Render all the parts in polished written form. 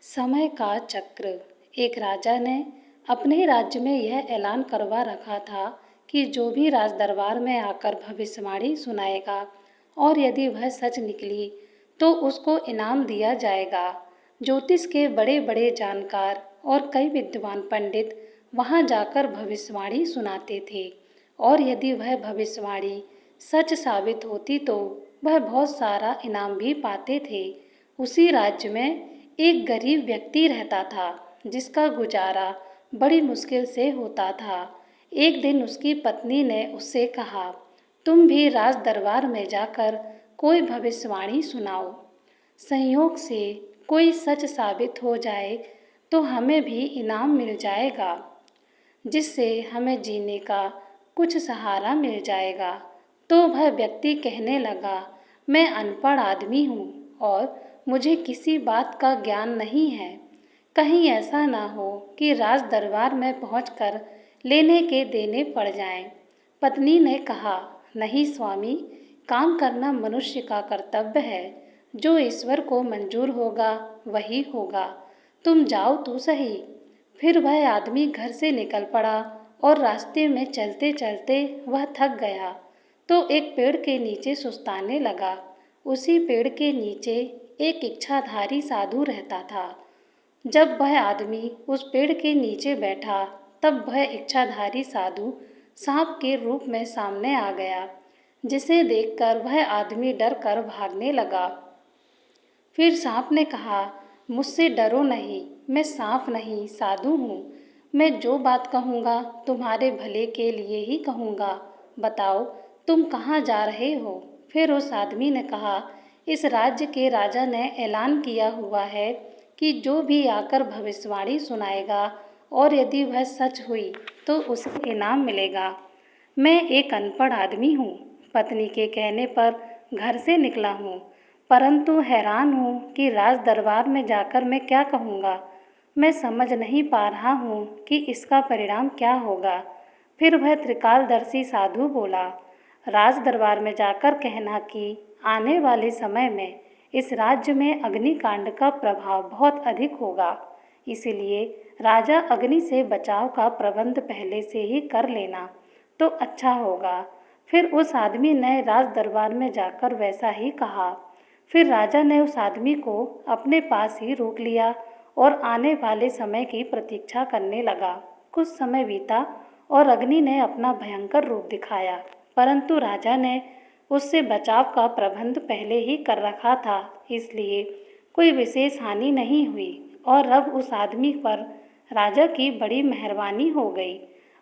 समय का चक्र। एक राजा ने अपने राज्य में यह ऐलान करवा रखा था कि जो भी राज दरबार में आकर भविष्यवाणी सुनाएगा और यदि वह सच निकली तो उसको इनाम दिया जाएगा। ज्योतिष के बड़े बड़े जानकार और कई विद्वान पंडित वहां जाकर भविष्यवाणी सुनाते थे और यदि वह भविष्यवाणी सच साबित होती तो वह बहुत सारा इनाम भी पाते थे। उसी राज्य में एक गरीब व्यक्ति रहता था जिसका गुजारा बड़ी मुश्किल से होता था। एक दिन उसकी पत्नी ने उससे कहा, तुम भी राज दरबार में जाकर कोई भविष्यवाणी सुनाओ। संयोग से कोई सच साबित हो जाए तो हमें भी इनाम मिल जाएगा, जिससे हमें जीने का कुछ सहारा मिल जाएगा। तो वह व्यक्ति कहने लगा, मैं अनपढ़ आदमी हूँ और मुझे किसी बात का ज्ञान नहीं है। कहीं ऐसा ना हो कि राज दरबार में पहुंचकर लेने के देने पड़ जाएं। पत्नी ने कहा, नहीं स्वामी, काम करना मनुष्य का कर्तव्य है। जो ईश्वर को मंजूर होगा वही होगा। तुम जाओ तो सही। फिर वह आदमी घर से निकल पड़ा और रास्ते में चलते चलते वह थक गया तो एक पेड़ के नीचे सुस्ताने लगा। उसी पेड़ के नीचे एक इच्छाधारी साधु रहता था। जब वह आदमी उस पेड़ के नीचे बैठा तब वह इच्छाधारी साधु सांप के रूप में सामने आ गया, जिसे देखकर वह आदमी डर कर भागने लगा। फिर सांप ने कहा, मुझसे डरो नहीं, मैं सांप नहीं साधु हूँ। मैं जो बात कहूँगा तुम्हारे भले के लिए ही कहूँगा। बताओ तुम कहाँ जा रहे हो? फिर उस आदमी ने कहा, इस राज्य के राजा ने ऐलान किया हुआ है कि जो भी आकर भविष्यवाणी सुनाएगा और यदि वह सच हुई तो उसे इनाम मिलेगा। मैं एक अनपढ़ आदमी हूँ, पत्नी के कहने पर घर से निकला हूँ, परंतु हैरान हूँ कि राज दरबार में जाकर मैं क्या कहूँगा। मैं समझ नहीं पा रहा हूँ कि इसका परिणाम क्या होगा। फिर वह त्रिकालदर्शी साधु बोला, राज दरबार में जाकर कहना कि आने वाले समय में इस राज्य में अग्निकांड का प्रभाव बहुत अधिक होगा, इसलिए राजा अग्नि से बचाव का प्रबंध पहले से ही कर लेना तो अच्छा होगा। फिर उस आदमी ने राज दरबार में जाकर वैसा ही कहा। फिर राजा ने उस आदमी को अपने पास ही रोक लिया और आने वाले समय की प्रतीक्षा करने लगा। कुछ समय बीता और अग्नि ने अपना भयंकर रूप दिखाया, परंतु राजा ने उससे बचाव का प्रबंध पहले ही कर रखा था, इसलिए कोई विशेष हानि नहीं हुई और अब उस आदमी पर राजा की बड़ी मेहरबानी हो गई।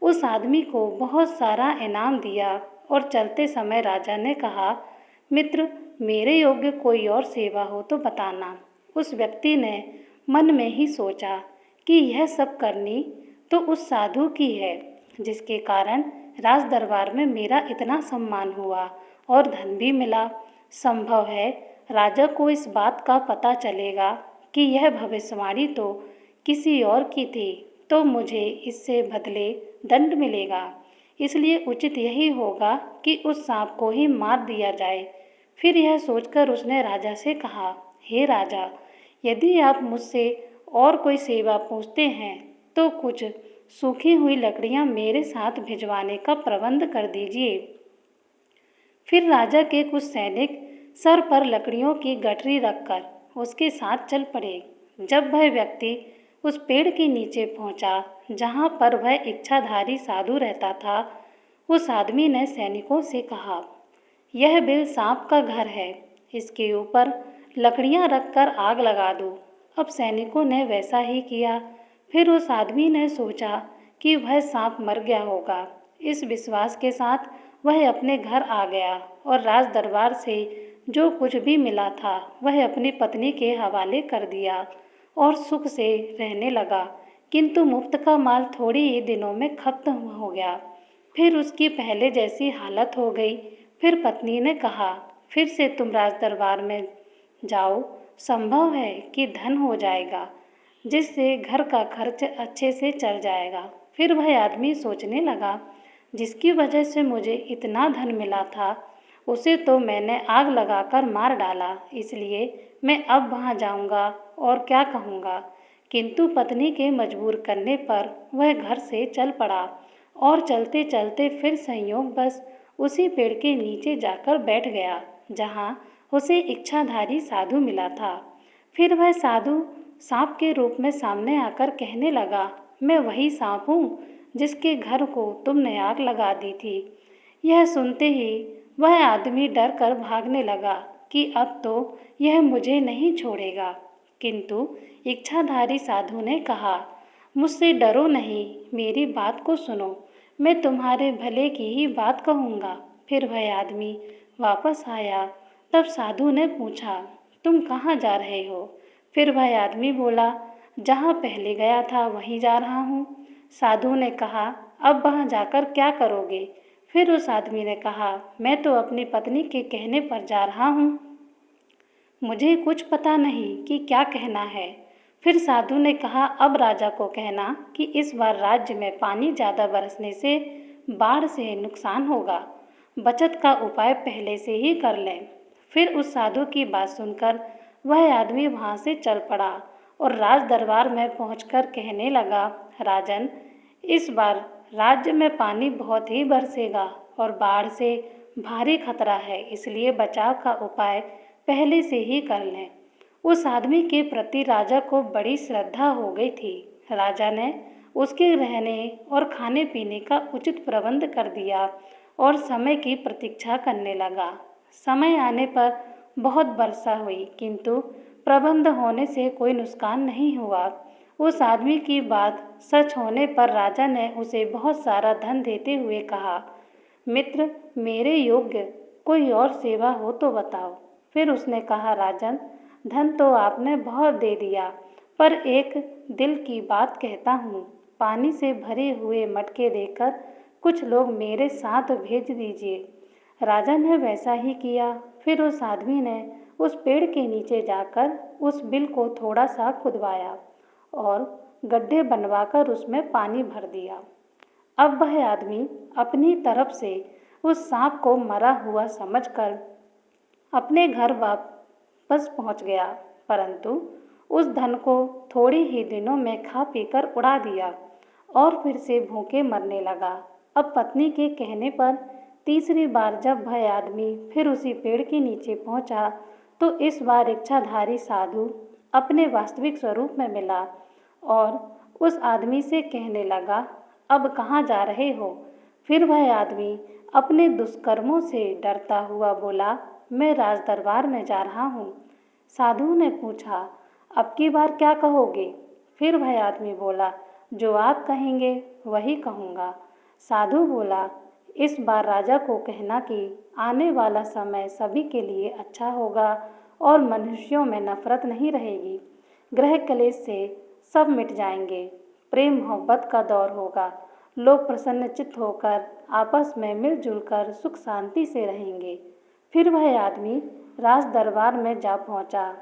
उस आदमी को बहुत सारा इनाम दिया और चलते समय राजा ने कहा, मित्र, मेरे योग्य कोई और सेवा हो तो बताना। उस व्यक्ति ने मन में ही सोचा कि यह सब करनी तो उस साधु की है, जिसके कारण राज दरबार में मेरा इतना सम्मान हुआ और धन भी मिला। संभव है राजा को इस बात का पता चलेगा कि यह भविष्यवाणी तो किसी और की थी, तो मुझे इससे बदले दंड मिलेगा, इसलिए उचित यही होगा कि उस सांप को ही मार दिया जाए। फिर यह सोचकर उसने राजा से कहा, हे राजा, यदि आप मुझसे और कोई सेवा पूछते हैं तो कुछ सूखी हुई लकड़ियां मेरे साथ भिजवाने का प्रबंध कर दीजिए। फिर राजा के कुछ सैनिक सर पर लकड़ियों की गठरी रखकर उसके साथ चल पड़े। जब वह व्यक्ति उस पेड़ के नीचे पहुंचा जहां पर वह इच्छाधारी साधु रहता था, उस आदमी ने सैनिकों से कहा, यह बिल सांप का घर है, इसके ऊपर लकड़ियां रखकर आग लगा दो। अब सैनिकों ने वैसा ही किया। फिर उस आदमी ने सोचा कि वह सांप मर गया होगा। इस विश्वास के साथ वह अपने घर आ गया और राज दरबार से जो कुछ भी मिला था वह अपनी पत्नी के हवाले कर दिया और सुख से रहने लगा। किंतु मुफ्त का माल थोड़ी ही दिनों में खत्म हो गया। फिर उसकी पहले जैसी हालत हो गई। फिर पत्नी ने कहा, फिर से तुम राज दरबार में जाओ, संभव है कि धन हो जाएगा, जिससे घर का खर्च अच्छे से चल जाएगा। फिर वह आदमी सोचने लगा, जिसकी वजह से मुझे इतना धन मिला था उसे तो मैंने आग लगाकर मार डाला, इसलिए मैं अब वहाँ जाऊँगा और क्या कहूँगा। किंतु पत्नी के मजबूर करने पर वह घर से चल पड़ा और चलते चलते फिर संयोगवश उसी पेड़ के नीचे जाकर बैठ गया जहाँ उसे इच्छाधारी साधु मिला था। फिर वह साधु सांप के रूप में सामने आकर कहने लगा, मैं वही सांप हूँ जिसके घर को तुमने आग लगा दी थी। यह सुनते ही वह आदमी डर कर भागने लगा कि अब तो यह मुझे नहीं छोड़ेगा। किंतु इच्छाधारी साधु ने कहा, मुझसे डरो नहीं, मेरी बात को सुनो, मैं तुम्हारे भले की ही बात कहूँगा। फिर वह आदमी वापस आया। तब साधु ने पूछा, तुम कहाँ जा रहे हो? फिर वह आदमी बोला, जहाँ पहले गया था वहीं जा रहा हूँ। साधु ने कहा, अब वहाँ जाकर क्या करोगे? फिर उस आदमी ने कहा, मैं तो अपनी पत्नी के कहने पर जा रहा हूँ, मुझे कुछ पता नहीं कि क्या कहना है। फिर साधु ने कहा, अब राजा को कहना कि इस बार राज्य में पानी ज़्यादा बरसने से बाढ़ से नुकसान होगा, बचत का उपाय पहले से ही कर लें। फिर उस साधु की बात सुनकर वह आदमी वहाँ से चल पड़ा और राज दरबार में पहुंचकर कहने लगा, राजन, इस बार राज्य में पानी बहुत ही बरसेगा और बाढ़ से भारी खतरा है, इसलिए बचाव का उपाय पहले से ही कर लें। उस आदमी के प्रति राजा को बड़ी श्रद्धा हो गई थी। राजा ने उसके रहने और खाने पीने का उचित प्रबंध कर दिया और समय की प्रतीक्षा करने लगा। समय आने पर बहुत वर्षा हुई, किंतु प्रबंध होने से कोई नुकसान नहीं हुआ। उस आदमी की बात सच होने पर राजा ने उसे बहुत सारा धन देते हुए कहा, मित्र, मेरे योग्य कोई और सेवा हो तो बताओ। फिर उसने कहा, राजन, धन तो आपने बहुत दे दिया, पर एक दिल की बात कहता हूँ, पानी से भरे हुए मटके देकर कुछ लोग मेरे साथ भेज दीजिए। राजा ने वैसा ही किया। फिर उस आदमी ने उस पेड़ के नीचे जाकर उस बिल को थोड़ा सा खुदवाया और गड्ढे बनवाकर उसमें पानी भर दिया। अब वह आदमी अपनी तरफ से उस सांप को मरा हुआ समझकर अपने घर वापस पहुंच गया, परंतु उस धन को थोड़े ही दिनों में खा पीकर उड़ा दिया और फिर से भूखे मरने लगा। अब पत्नी के कहने पर तीसरी बार जब वह आदमी फिर उसी पेड़ के नीचे पहुंचा, तो इस बार इच्छाधारी साधु अपने वास्तविक स्वरूप में मिला और उस आदमी से कहने लगा, अब कहाँ जा रहे हो? फिर वह आदमी अपने दुष्कर्मों से डरता हुआ बोला, मैं राज दरबार में जा रहा हूँ। साधु ने पूछा, अब की बार क्या कहोगे? फिर वह आदमी बोला, जो आप कहेंगे वही कहूँगा। साधु बोला, इस बार राजा को कहना कि आने वाला समय सभी के लिए अच्छा होगा और मनुष्यों में नफरत नहीं रहेगी, ग्रह क्लेश से सब मिट जाएंगे, प्रेम मोहब्बत का दौर होगा, लोग प्रसन्नचित्त होकर आपस में मिलजुल कर सुख शांति से रहेंगे। फिर वह आदमी राज दरबार में जा पहुंचा।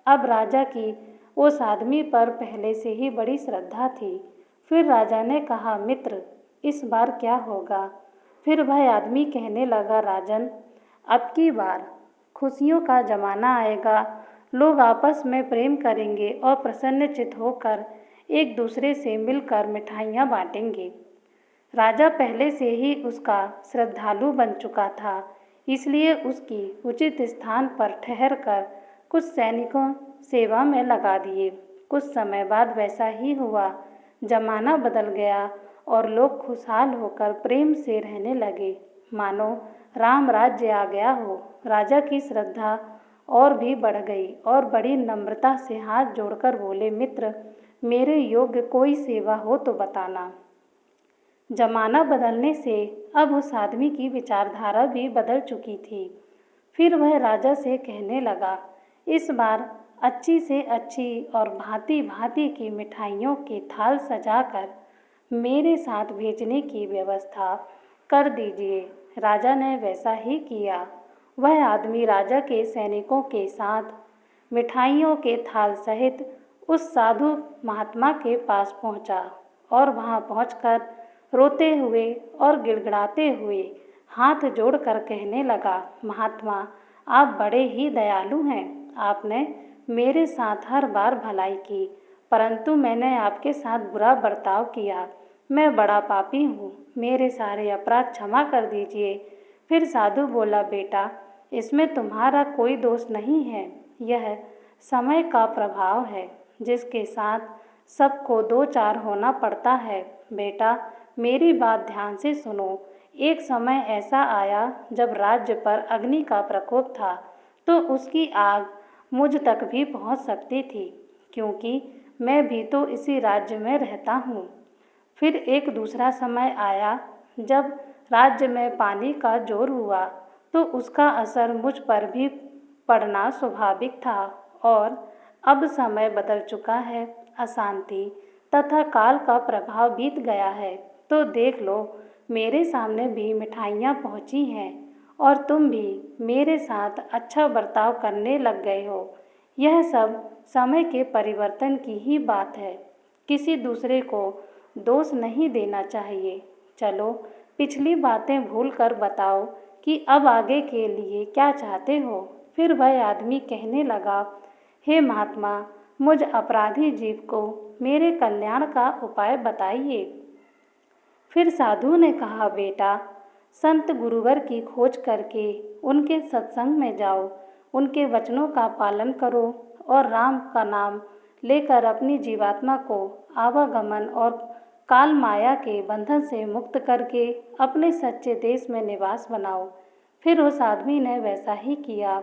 अब राजा की उस आदमी पर पहले से ही बड़ी श्रद्धा थी। फिर राजा ने कहा, मित्र, इस बार क्या होगा? फिर वह आदमी कहने लगा, राजन, अब की बार खुशियों का जमाना आएगा, लोग आपस में प्रेम करेंगे और प्रसन्नचित्त होकर एक दूसरे से मिलकर मिठाइयाँ बांटेंगे। राजा पहले से ही उसका श्रद्धालु बन चुका था, इसलिए उसकी उचित स्थान पर ठहरकर कुछ सैनिकों सेवा में लगा दिए। कुछ समय बाद वैसा ही हुआ, जमाना बदल गया और लोग खुशहाल होकर प्रेम से रहने लगे, मानो राम राज्य आ गया हो। राजा की श्रद्धा और भी बढ़ गई और बड़ी नम्रता से हाथ जोड़कर बोले, मित्र, मेरे योग्य कोई सेवा हो तो बताना। जमाना बदलने से अब उस आदमी की विचारधारा भी बदल चुकी थी। फिर वह राजा से कहने लगा, इस बार अच्छी से अच्छी और भांति भांति की मिठाइयों के थाल सजाकर मेरे साथ भेजने की व्यवस्था कर दीजिए। राजा ने वैसा ही किया। वह आदमी राजा के सैनिकों के साथ मिठाइयों के थाल सहित उस साधु महात्मा के पास पहुंचा और वहां पहुंचकर रोते हुए और गिड़गिड़ाते हुए हाथ जोड़कर कहने लगा, महात्मा, आप बड़े ही दयालु हैं। आपने मेरे साथ हर बार भलाई की, परंतु मैंने आपके साथ बुरा बर्ताव किया। मैं बड़ा पापी हूँ, मेरे सारे अपराध क्षमा कर दीजिए। फिर साधु बोला, बेटा, इसमें तुम्हारा कोई दोष नहीं है, यह समय का प्रभाव है जिसके साथ सबको दो चार होना पड़ता है। बेटा, मेरी बात ध्यान से सुनो। एक समय ऐसा आया जब राज्य पर अग्नि का प्रकोप था, तो उसकी आग मुझ तक भी पहुंच सकती थी, क्योंकि मैं भी तो इसी राज्य में रहता हूँ। फिर एक दूसरा समय आया जब राज्य में पानी का जोर हुआ, तो उसका असर मुझ पर भी पड़ना स्वाभाविक था। और अब समय बदल चुका है, अशांति तथा काल का प्रभाव बीत गया है, तो देख लो, मेरे सामने भी मिठाइयाँ पहुँची हैं और तुम भी मेरे साथ अच्छा बर्ताव करने लग गए हो। यह सब समय के परिवर्तन की ही बात है, किसी दूसरे को दोष नहीं देना चाहिए। चलो, पिछली बातें भूल कर बताओ कि अब आगे के लिए क्या चाहते हो। फिर वह आदमी कहने लगा, हे महात्मा, मुझ अपराधी जीव को मेरे कल्याण का उपाय बताइए। फिर साधु ने कहा, बेटा, संत गुरुवर की खोज करके उनके सत्संग में जाओ, उनके वचनों का पालन करो और राम का नाम लेकर अपनी जीवात्मा को आवागमन और काल माया के बंधन से मुक्त करके अपने सच्चे देश में निवास बनाओ। फिर उस आदमी ने वैसा ही किया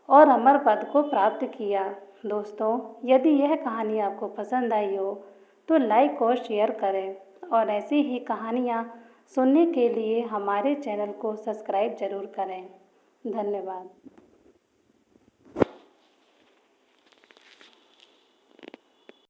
और अमर पद को प्राप्त किया। दोस्तों, यदि यह कहानी आपको पसंद आई हो तो लाइक और शेयर करें, और ऐसी ही कहानियाँ सुनने के लिए हमारे चैनल को सब्सक्राइब जरूर करें। धन्यवाद।